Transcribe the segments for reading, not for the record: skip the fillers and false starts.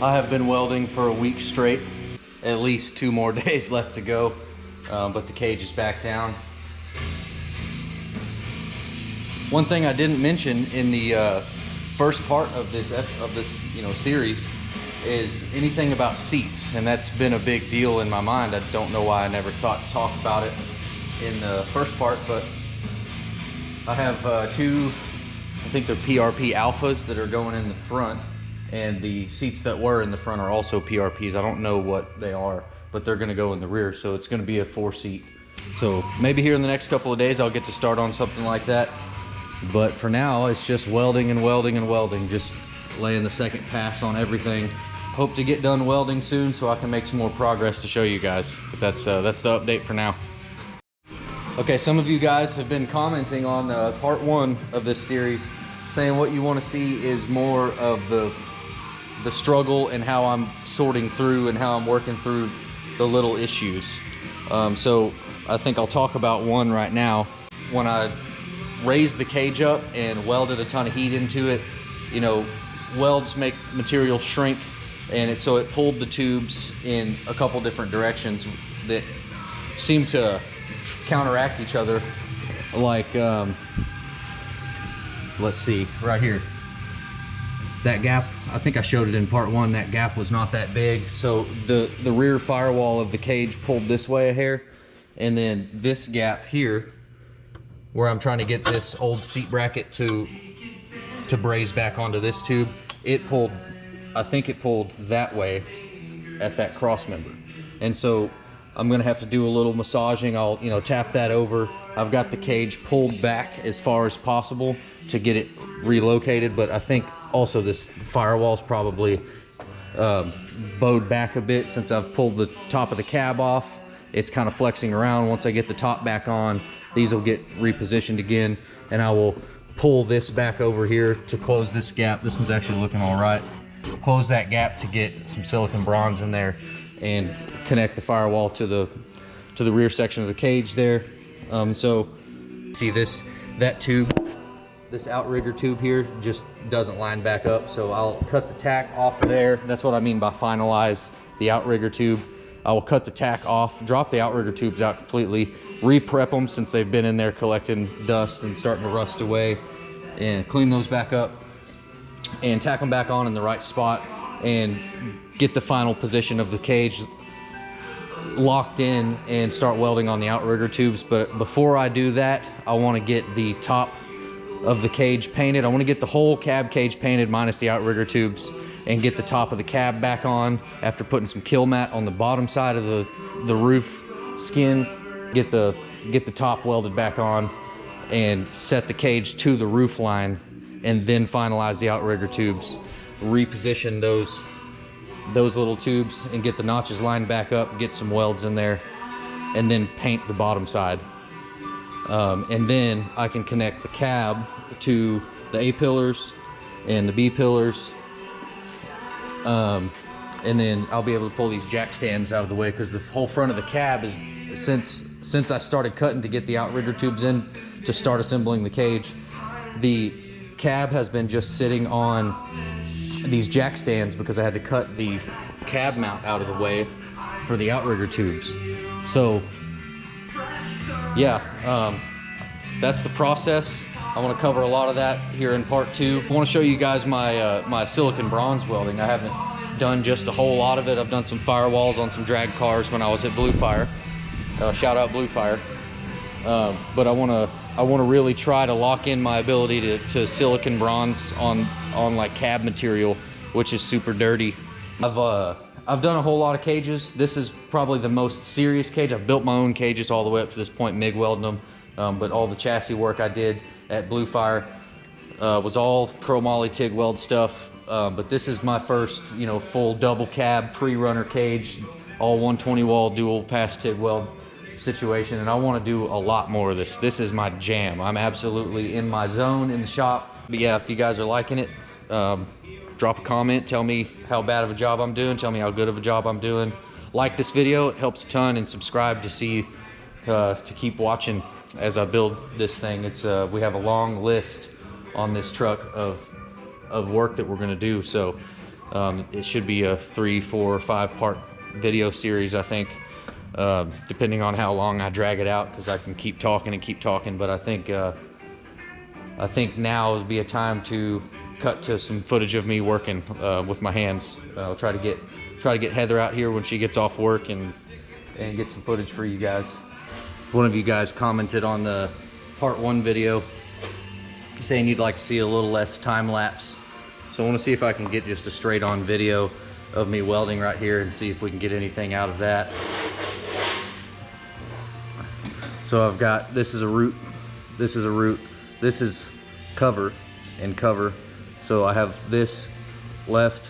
I have been welding for a week straight, at least 2 more days left to go, but the cage is back down. One thing I didn't mention in the first part of this series is anything about seats, and that's been a big deal in my mind. I don't know why I never thought to talk about it in the first part, but I have 2, I think they're PRP Alphas that are going in the front, and the seats that were in the front are also PRPs. I don't know what they are, but they're gonna go in the rear, so it's gonna be a 4-seat. So maybe here in the next couple of days I'll get to start on something like that. But for now, it's just welding and welding and welding, just laying the second pass on everything. Hope to get done welding soon so I can make some more progress to show you guys. But that's the update for now. Okay, some of you guys have been commenting on part 1 of this series, saying what you want to see is more of the struggle and how I'm sorting through and how I'm working through the little issues. So I think I'll talk about one right now. When I raised the cage up and welded a ton of heat into it, you know, welds make material shrink, and so it pulled the tubes in a couple different directions that seem to counteract each other. Like let's see, right here, that gap, I think I showed it in part 1, that gap was not that big. So the rear firewall of the cage pulled this way a hair, and then this gap here, where I'm trying to get this old seat bracket to braze back onto this tube, it pulled, I think it pulled that way at that cross member. And so I'm gonna have to do a little massaging. I'll, you know, tap that over. I've got the cage pulled back as far as possible to get it relocated, but I think also this firewall's probably bowed back a bit since I've pulled the top of the cab off. It's kind of flexing around. Once I get the top back on, these will get repositioned again, and I will pull this back over here to close this gap. This one's actually looking all right. Close that gap to get some silicon bronze in there and connect the firewall to the rear section of the cage there. So see that tube, this outrigger tube here just doesn't line back up, so I'll cut the tack off of there. That's what I mean by finalize the outrigger tube. I will cut the tack off, drop the outrigger tubes out completely, re-prep them since they've been in there collecting dust and starting to rust away, and clean those back up and tack them back on in the right spot and get the final position of the cage locked in and start welding on the outrigger tubes. But before I do that, I want to get the top of the cage painted. I want to get the whole cab cage painted minus the outrigger tubes, and get the top of the cab back on after putting some kill mat on the bottom side of the roof skin. Get the top welded back on and set the cage to the roof line, and then finalize the outrigger tubes, reposition those little tubes and get the notches lined back up, get some welds in there, and then paint the bottom side. And then I can connect the cab to the A pillars and the B pillars, and then I'll be able to pull these jack stands out of the way, because the whole front of the cab is, since I started cutting to get the outrigger tubes in to start assembling the cage, the cab has been just sitting on these jack stands because I had to cut the cab mount out of the way for the outrigger tubes. So yeah, that's the process. I want to cover a lot of that here in part 2. I want to show you guys my my silicon bronze welding. I haven't done just a whole lot of it. I've done some firewalls on some drag cars when I was at Blue Fire. Shout out Blue Fire. But I want to really try to lock in my ability to silicon bronze on like cab material, which is super dirty. I've done a whole lot of cages. This is probably the most serious cage. I've built my own cages all the way up to this point, MIG welding them. But all the chassis work I did at Blue Fire was all chromoly TIG weld stuff. But this is my first, you know, full double cab pre-runner cage, all 120 wall dual pass TIG weld situation, and I want to do a lot more of this. This is my jam. I'm absolutely in my zone in the shop. But yeah, if you guys are liking it, drop a comment, tell me how bad of a job I'm doing, tell me how good of a job I'm doing. Like this video, it helps a ton, and subscribe to see to keep watching as I build this thing. It's we have a long list on this truck of work that we're going to do, so It should be a 3, 4, 5 part video series, I think, depending on how long I drag it out, because I can keep talking and keep talking. But I think now would be a time to cut to some footage of me working with my hands. I'll try to get Heather out here when she gets off work and get some footage for you guys. One of you guys commented on the part 1 video saying you'd like to see a little less time lapse. So I want to see if I can get just a straight on video of me welding right here and see if we can get anything out of that. So I've got, this is a root, this is a root, this is cover and cover. So I have this left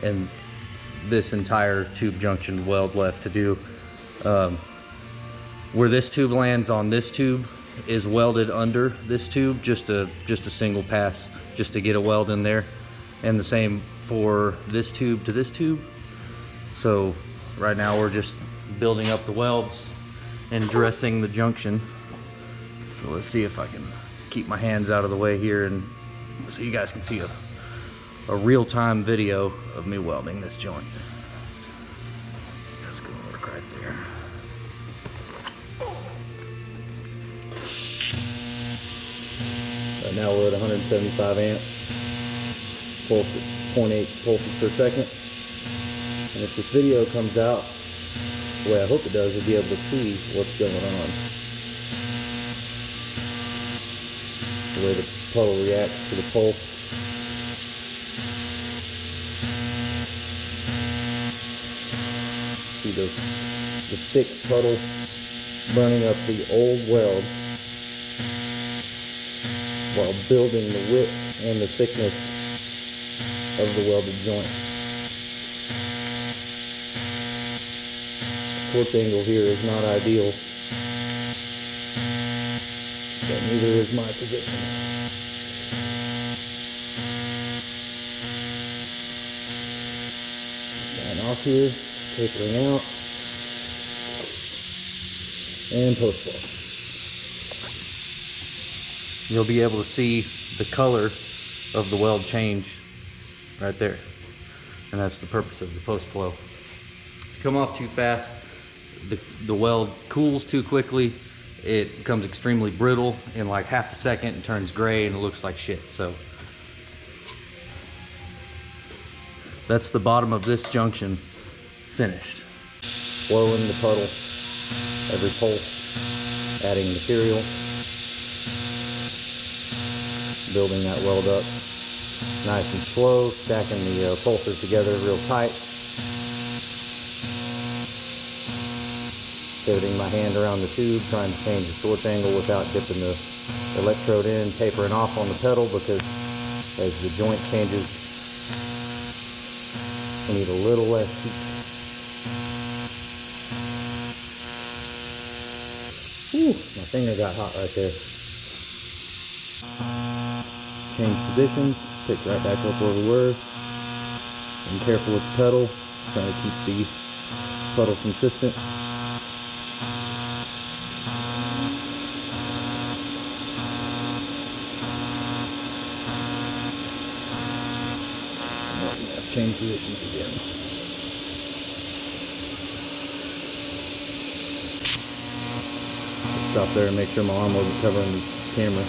and this entire tube junction weld left to do. Where this tube lands on this tube is welded under this tube, just a single pass, just to get a weld in there. And the same for this tube to this tube. So right now we're just building up the welds and dressing the junction. So let's see if I can keep my hands out of the way here and so you guys can see a real-time video of me welding this joint. That's gonna work right there. Right now we're at 175 amps, pulse at 0.8 pulses per second. And if this video comes out the way I hope it does, you'll be able to see what's going on. The way the puddle reacts to the pulse. See the thick puddle burning up the old weld while building the width and the thickness of the welded joint. The torque angle here is not ideal, but neither is my position. Sign off here, tapering out, and post flow. You'll be able to see the color of the weld change right there, and that's the purpose of the post flow. If you come off too fast, the weld cools too quickly, it becomes extremely brittle in like half a second and turns gray and it looks like shit. So that's the bottom of this junction finished. Blowing the puddle every pulse, adding material, building that weld up nice and slow, stacking the pulses together real tight. Pivoting my hand around the tube, trying to change the torque angle without dipping the electrode in, tapering off on the pedal, because as the joint changes, we need a little less heat. Whew, my finger got hot right there. Change positions, pick right back up where we were. Being careful with the pedal, trying to keep the puddle consistent. Change positions again. Let's stop there and make sure my arm wasn't covering the camera.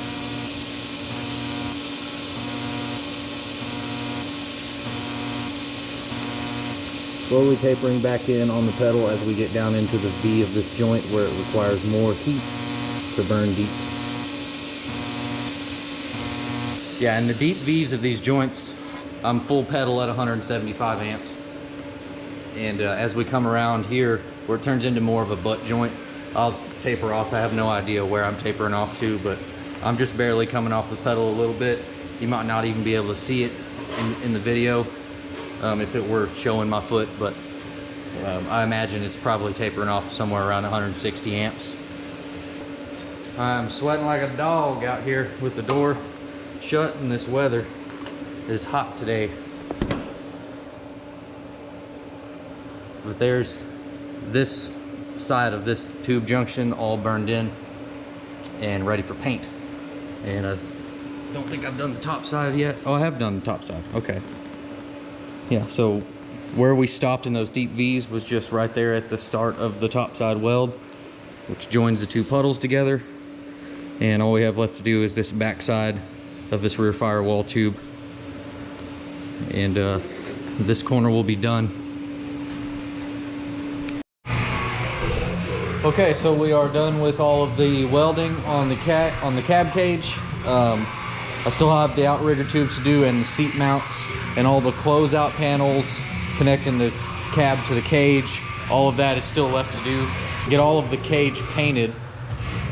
Slowly tapering back in on the pedal as we get down into the V of this joint where it requires more heat to burn deep. Yeah, in the deep V's of these joints, I'm full pedal at 175 amps. And as we come around here, where it turns into more of a butt joint, I'll taper off. I have no idea where I'm tapering off to, but I'm just barely coming off the pedal a little bit. You might not even be able to see it in the video if it were showing my foot, but I imagine it's probably tapering off somewhere around 160 amps. I'm sweating like a dog out here with the door shut in this weather. It's hot today. But there's this side of this tube junction all burned in and ready for paint. And I don't think I've done the top side yet. Oh, I have done the top side. Okay. Yeah, so where we stopped in those deep V's was just right there at the start of the topside weld, which joins the two puddles together. And all we have left to do is this backside of this rear firewall tube. And this corner will be done. Okay, so we are done with all of the welding on the cab cage. I still have the outrigger tubes to do and the seat mounts and all the closeout panels connecting the cab to the cage. All of that is still left to do. Get all of the cage painted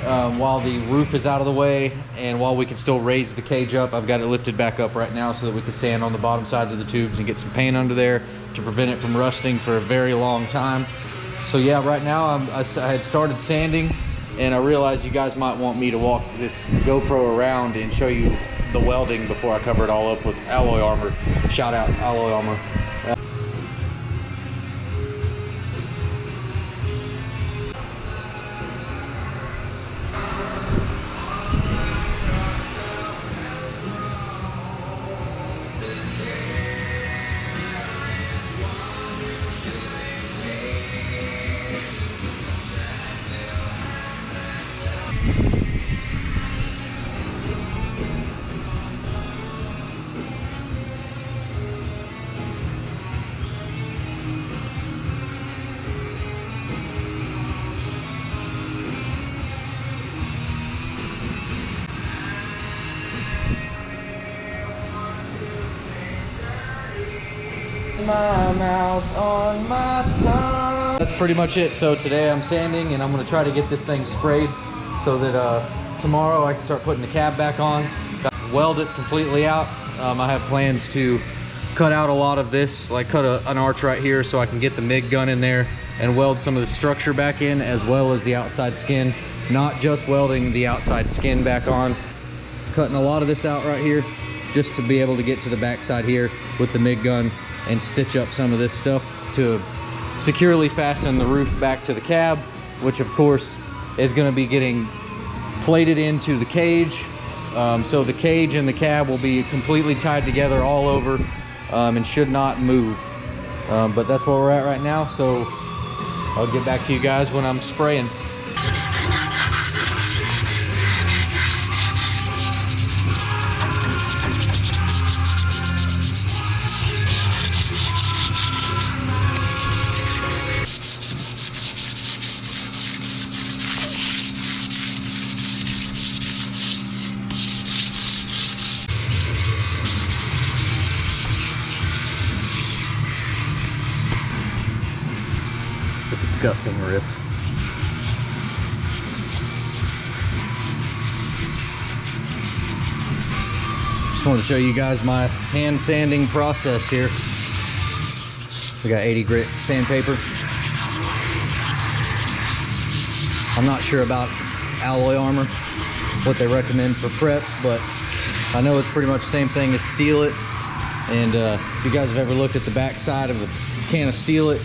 while the roof is out of the way, and while we can still raise the cage up. I've got it lifted back up right now so that we can sand on the bottom sides of the tubes and get some paint under there to prevent it from rusting for a very long time. So yeah, right now I had started sanding, and I realized you guys might want me to walk this GoPro around and show you the welding before I cover it all up with alloy armor. Shout out alloy armor. My mouth on my tongue. That's pretty much it. So today I'm sanding, and I'm going to try to get this thing sprayed so that tomorrow I can start putting the cab back on. Weld it completely out. I have plans to cut out a lot of this, like cut an arch right here so I can get the MIG gun in there and weld some of the structure back in, as well as the outside skin. Not just welding the outside skin back on. Cutting a lot of this out right here just to be able to get to the backside here with the MIG gun and stitch up some of this stuff to securely fasten the roof back to the cab, which of course is going to be getting plated into the cage. So the cage and the cab will be completely tied together all over and should not move. But that's where we're at right now, so I'll get back to you guys when I'm spraying. Disgusting riff. Just wanted to show you guys my hand sanding process here. We got 80 grit sandpaper. I'm not sure about alloy armor, what they recommend for prep, but I know it's pretty much the same thing as Steel It. And if you guys have ever looked at the back side of a can of Steel It,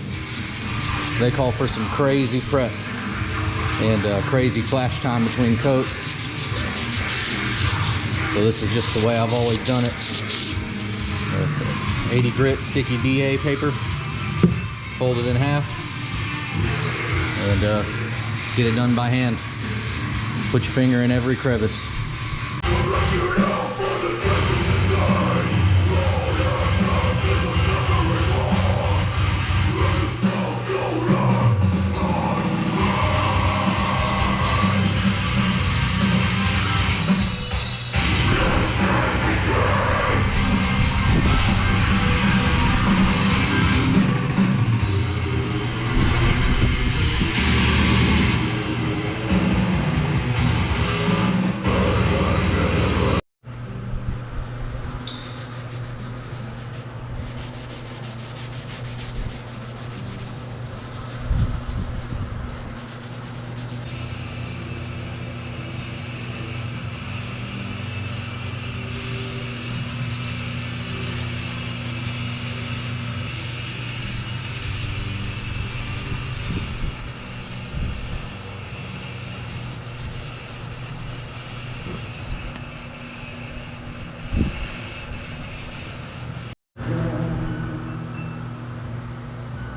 they call for some crazy prep and crazy flash time between coats. So this is just the way I've always done it. 80 grit sticky DA paper, fold it in half, and get it done by hand. Put your finger in every crevice.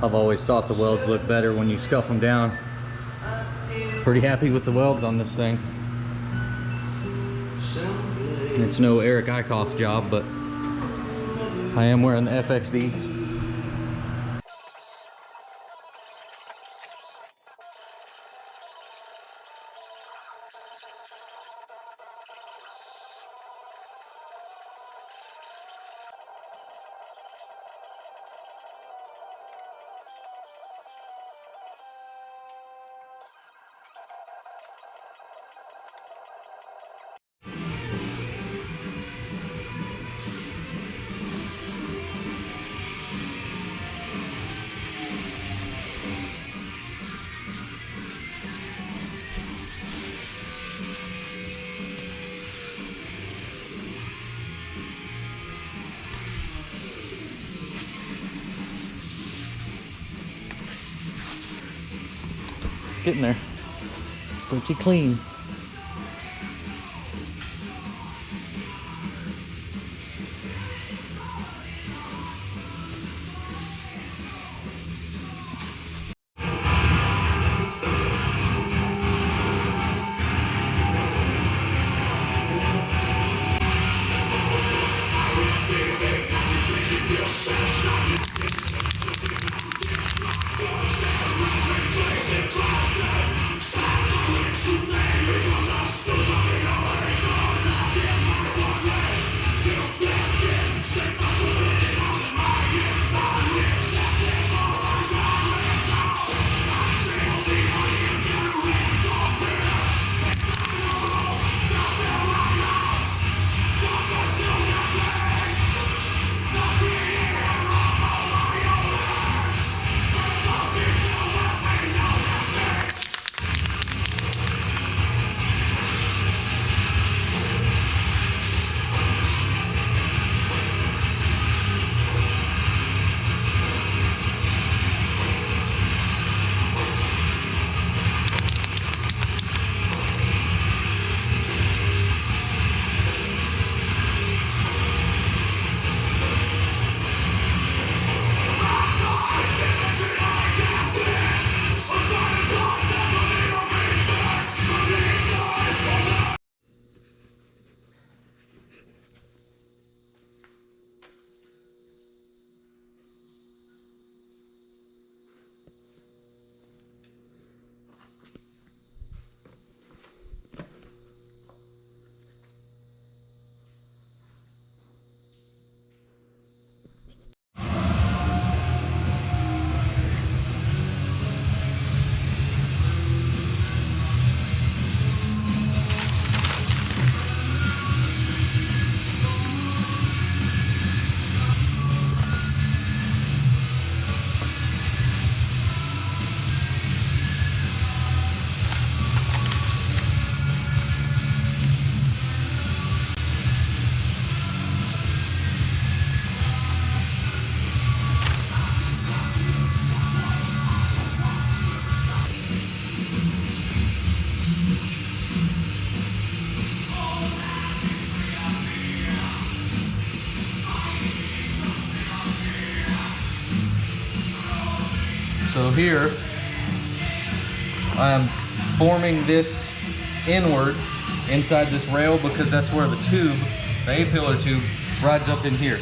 I've always thought the welds look better when you scuff them down. Pretty happy with the welds on this thing. It's no Eric Eichhoff job, but I am wearing the FXDs. Getting there. Pretty clean. So here, I'm forming this inward inside this rail because that's where the tube, the A-pillar tube, rides up in here.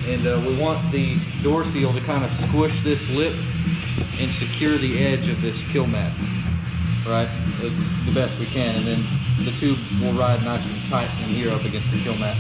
And we want the door seal to kind of squish this lip and secure the edge of this kill mat, right? The best we can. And then the tube will ride nice and tight in here up against the kill mat.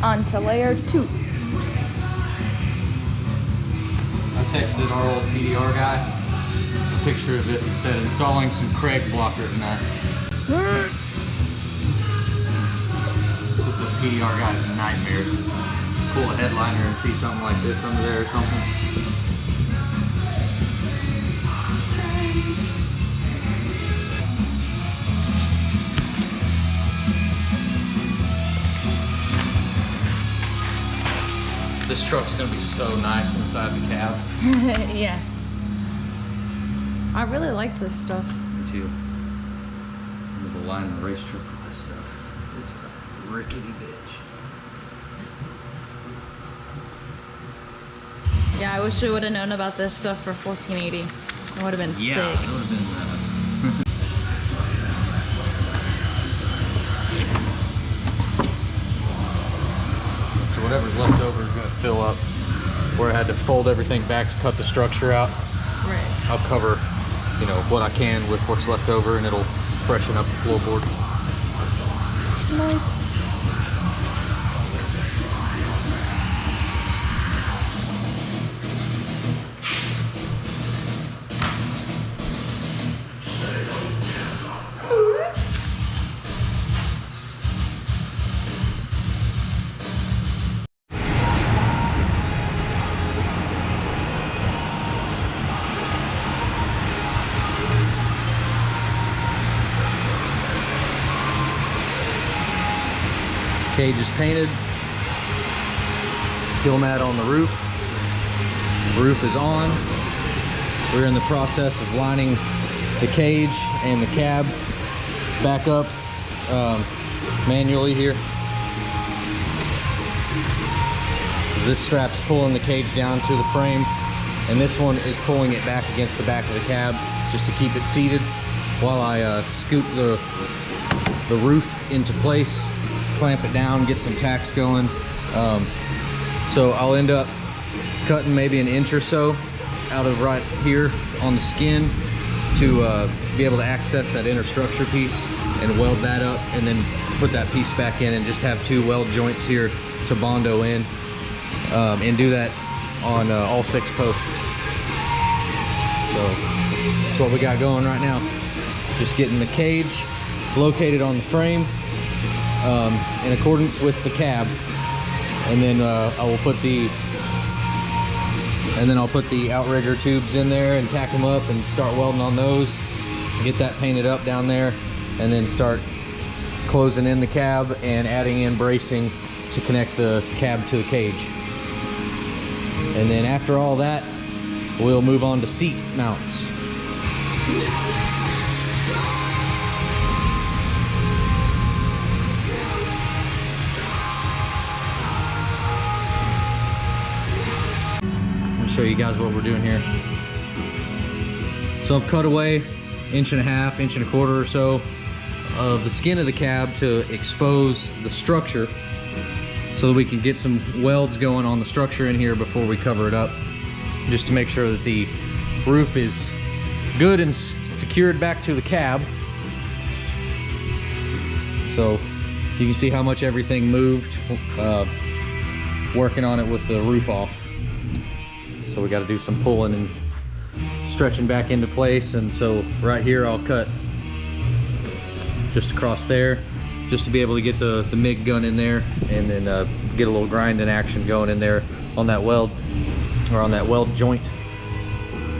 On to layer 2. I texted our old PDR guy a picture of this and said installing some Craig blocker tonight. This is a PDR guy's nightmare. Pull a headliner and see something like this under there or something. This truck's gonna be so nice inside the cab. Yeah. I really like this stuff. Me too. I'm gonna line the race truck with this stuff. It's a rickety bitch. Yeah, I wish I would have known about this stuff for 1480. It would have been sick. Yeah, it would have been So whatever's left over is going to fill up. Where I had to fold everything back to cut the structure out. Right. I'll cover, you know, what I can with what's left over, and it'll freshen up the floorboard. Nice. Cage is painted. Kill mat on the roof. Roof is on. We're in the process of lining the cage and the cab back up manually here. This strap's pulling the cage down to the frame, and this one is pulling it back against the back of the cab just to keep it seated while I scoop the roof into place, clamp it down, get some tacks going. So I'll end up cutting maybe an inch or so out of right here on the skin to be able to access that inner structure piece and weld that up, and then put that piece back in and just have 2 weld joints here to bondo in, and do that on all 6 posts. So that's what we got going right now. Just getting the cage located on the frame in accordance with the cab, and then I'll put the outrigger tubes in there and tack them up and start welding on those, get that painted up down there, and then start closing in the cab and adding in bracing to connect the cab to the cage. And then after all that, we'll move on to seat mounts. Show you guys what we're doing here. So I've cut away 1.5 inches, 1.25 inches or so of the skin of the cab to expose the structure so that we can get some welds going on the structure in here before we cover it up, just to make sure that the roof is good and secured back to the cab. So you can see how much everything moved working on it with the roof off. So we got to do some pulling and stretching back into place. And so right here I'll cut just across there, just to be able to get the MIG gun in there, and then get a little grinding action going in there on that weld, or on that weld joint,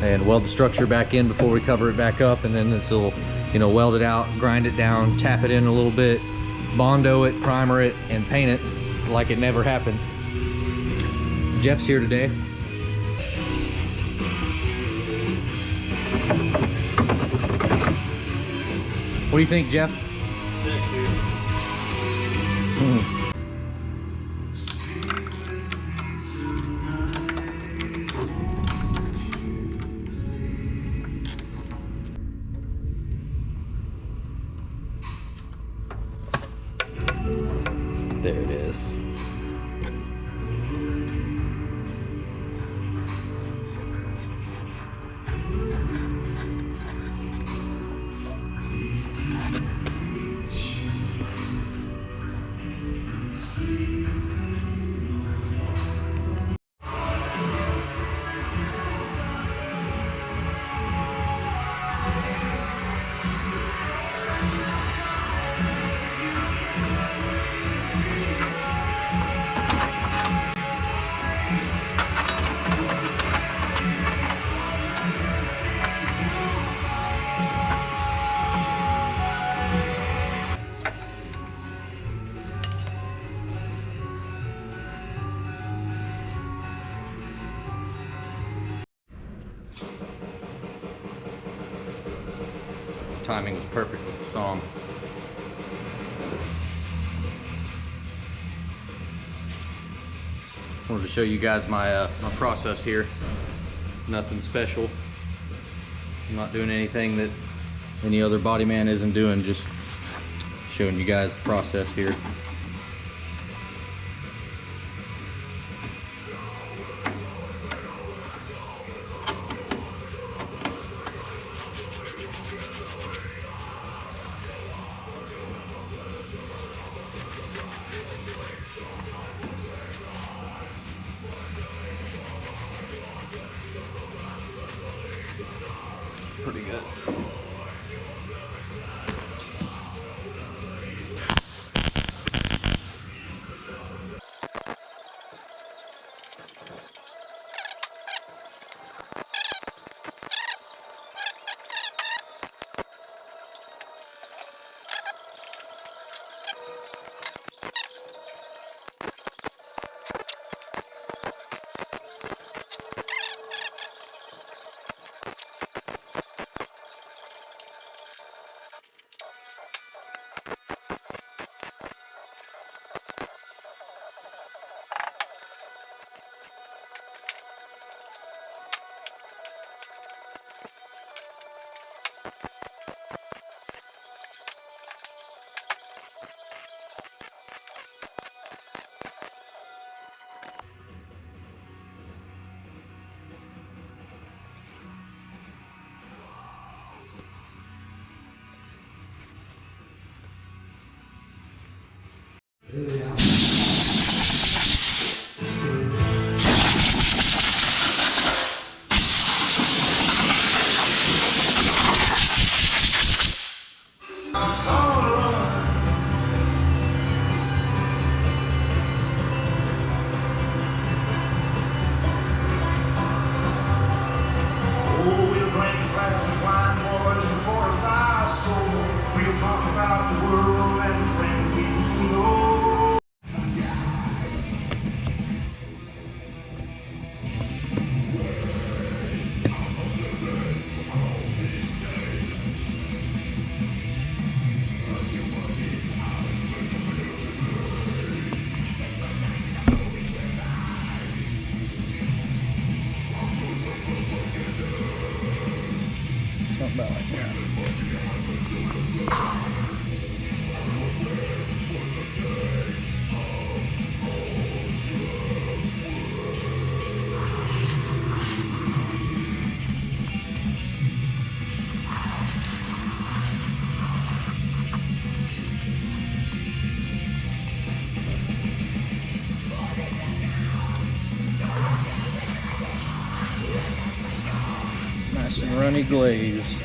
and weld the structure back in before we cover it back up. And then this will, you know, weld it out, grind it down, tap it in a little bit, bondo it, primer it, and paint it like it never happened. Jeff's here today. What do you think, Jeff? Sick, dude. There it is. Timing was perfect with the song. Wanted to show you guys my my process here. Nothing special. I'm not doing anything that any other body man isn't doing, just showing you guys the process here. It's pretty good. Something about like that. Nice and runny glaze.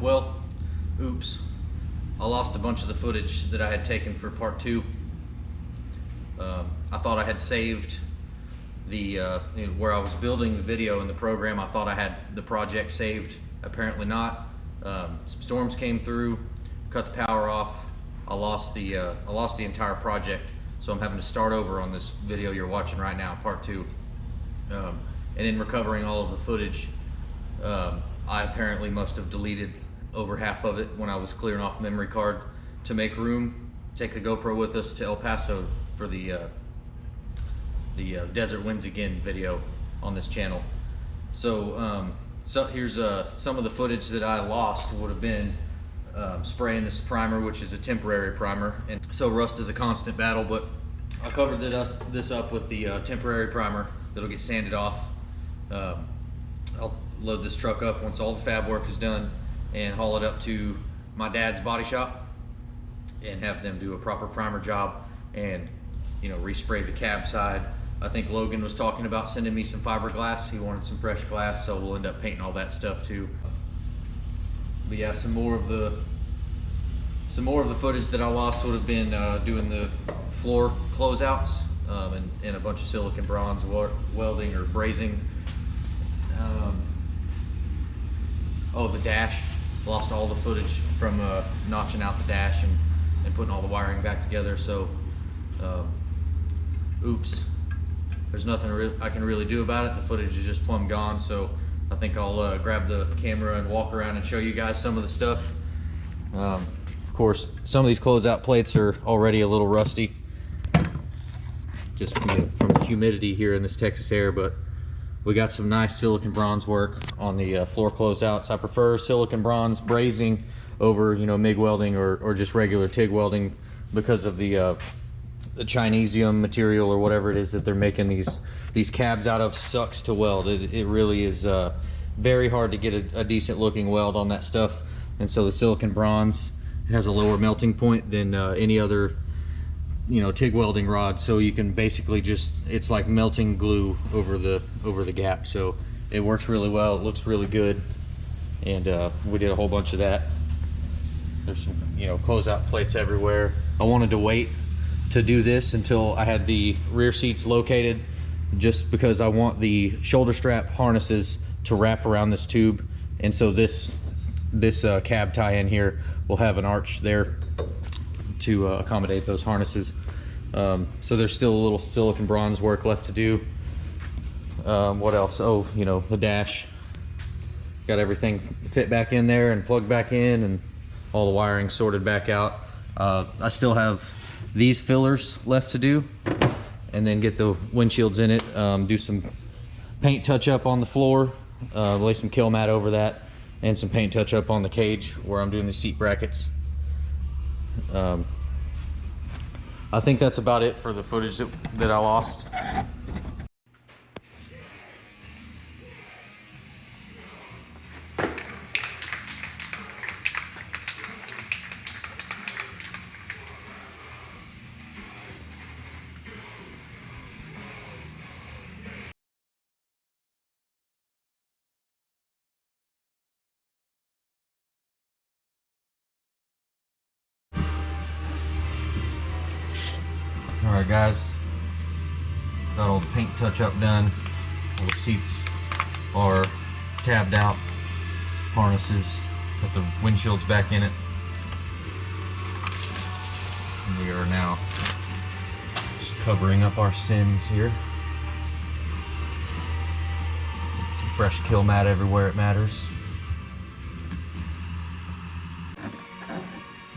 Well, oops. I lost a bunch of the footage that I had taken for part 2. I thought I had saved the, where I was building the video in the program. I thought I had the project saved. Apparently not. Some storms came through, cut the power off. I lost the entire project. So I'm having to start over on this video you're watching right now, part 2. And in recovering all of the footage, I apparently must have deleted over half of it when I was clearing off memory card to make room, take the GoPro with us to El Paso for the Desert Winds Again video on this channel. So, here's some of the footage that I lost would have been spraying this primer, which is a temporary primer, and so rust is a constant battle, but I covered this up with the temporary primer that'll get sanded off. I'll load this truck up once all the fab work is done and haul it up to my dad's body shop and have them do a proper primer job and, you know, respray the cab side. I think Logan was talking about sending me some fiberglass. He wanted some fresh glass, so we'll end up painting all that stuff too. But yeah, some more of the footage that I lost would have been doing the floor closeouts and a bunch of silicon bronze welding or brazing. Oh, the dash. Lost all the footage from notching out the dash and putting all the wiring back together. So, oops. There's nothing I can really do about it. The footage is just plumb gone. So I think I'll grab the camera and walk around and show you guys some of the stuff. Of course, some of these closeout plates are already a little rusty, just from the humidity here in this Texas air, but we got some nice silicon bronze work on the floor closeouts. I prefer silicon bronze brazing over, you know, MIG welding or just regular TIG welding because of the Chinesium material or whatever it is that they're making these cabs out of. Sucks to weld. It really is very hard to get a decent looking weld on that stuff, and so the silicon bronze has a lower melting point than any other, you know, TIG welding rod, so you can basically just, it's like melting glue over the gap. So it works really well, it looks really good, and we did a whole bunch of that. There's some, you know, closeout plates everywhere. I wanted to wait to do this until I had the rear seats located, just because I want the shoulder strap harnesses to wrap around this tube, and so this cab tie-in here will have an arch there to accommodate those harnesses. So there's still a little silicon bronze work left to do. What else? Oh, you know, the dash. Got everything fit back in there and plugged back in, and all the wiring sorted back out. I still have these fillers left to do, and then get the windshields in it, do some paint touch up on the floor, lay some kill mat over that, and some paint touch up on the cage where I'm doing the seat brackets. I think that's about it for the footage that I lost. Alright guys, got all the paint touch up done. All the seats are tabbed out, harnesses, got the windshields back in it. And we are now just covering up our sins here. Some fresh kill mat everywhere it matters.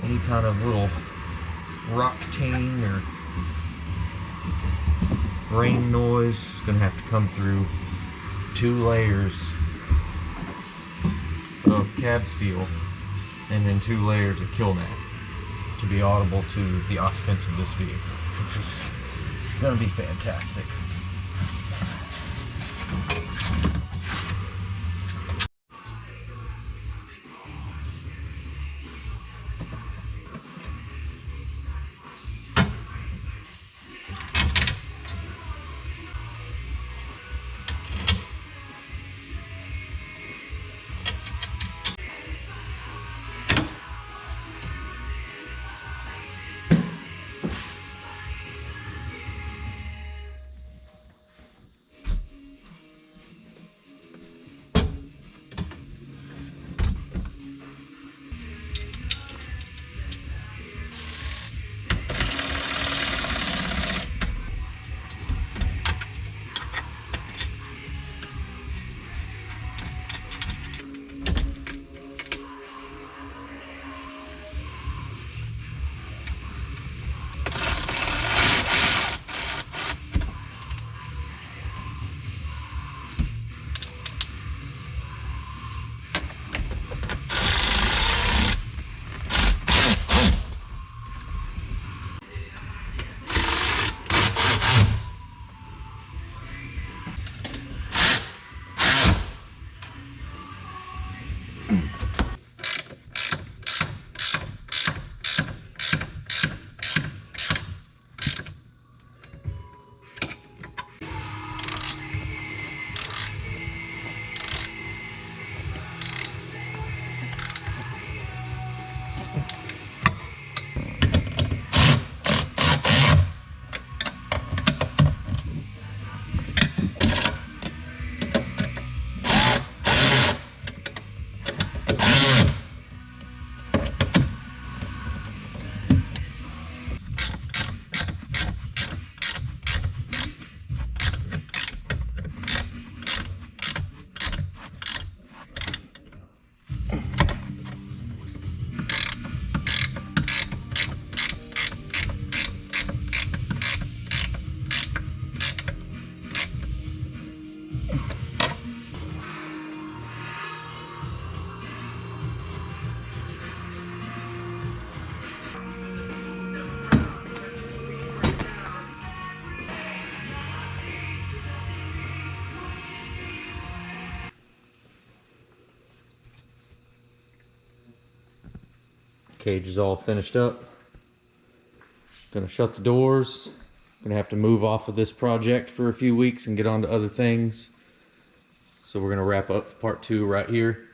Any kind of little rock ting or rain noise is going to have to come through 2 layers of cab steel and then 2 layers of kill mat to be audible to the occupants of this vehicle, which is going to be fantastic. Cage is all finished up. Gonna shut the doors. Gonna have to move off of this project for a few weeks and get on to other things. So we're gonna wrap up part 2 right here.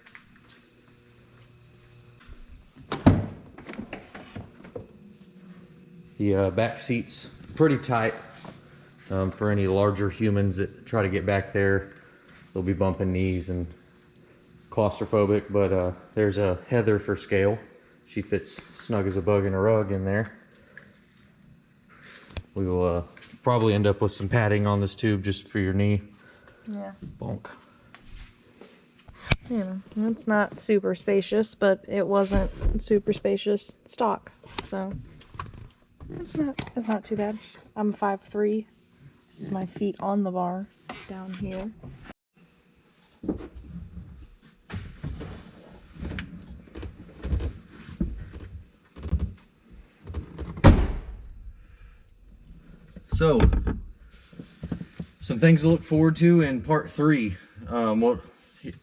The back seat's pretty tight for any larger humans that try to get back there. They'll be bumping knees and claustrophobic, but there's a Heather for scale. She fits snug as a bug in a rug in there. We will probably end up with some padding on this tube just for your knee. Yeah. Bonk. You know, it's not super spacious, but it wasn't super spacious stock, so it's not too bad. I'm 5'3". This is my feet on the bar down here. So, some things to look forward to in part 3.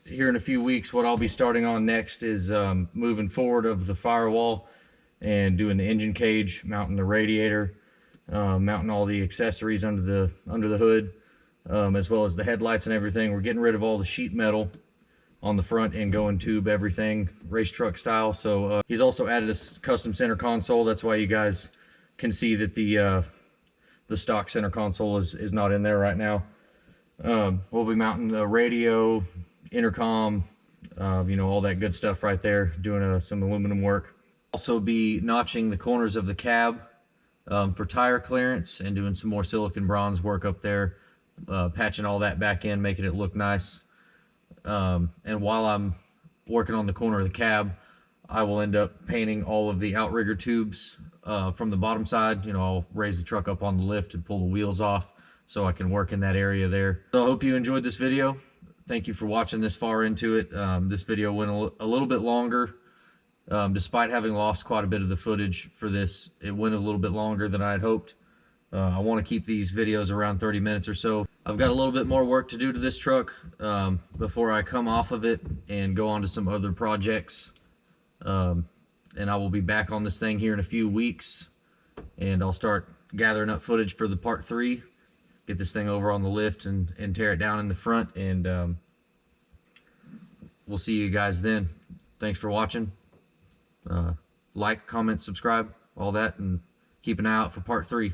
Here in a few weeks, what I'll be starting on next is moving forward of the firewall and doing the engine cage, mounting the radiator, mounting all the accessories under the hood, as well as the headlights and everything. We're getting rid of all the sheet metal on the front and going tube everything race truck style. So he's also added a custom center console. That's why you guys can see that the stock center console is not in there right now. We'll be mounting the radio, intercom, you know, all that good stuff right there, doing some aluminum work. Also be notching the corners of the cab for tire clearance and doing some more silicon bronze work up there, patching all that back in, making it look nice. And while I'm working on the corner of the cab, I will end up painting all of the outrigger tubes from the bottom side. You know, I'll raise the truck up on the lift and pull the wheels off so I can work in that area there. So I hope you enjoyed this video. Thank you for watching this far into it. This video went a little bit longer. Despite having lost quite a bit of the footage for this, it went a little bit longer than I had hoped. I want to keep these videos around 30 minutes or so. I've got a little bit more work to do to this truck before I come off of it and go on to some other projects. And I will be back on this thing here in a few weeks, and I'll start gathering up footage for the part 3, get this thing over on the lift and tear it down in the front, and we'll see you guys then. Thanks for watching. Like, comment, subscribe, all that, and keep an eye out for part 3.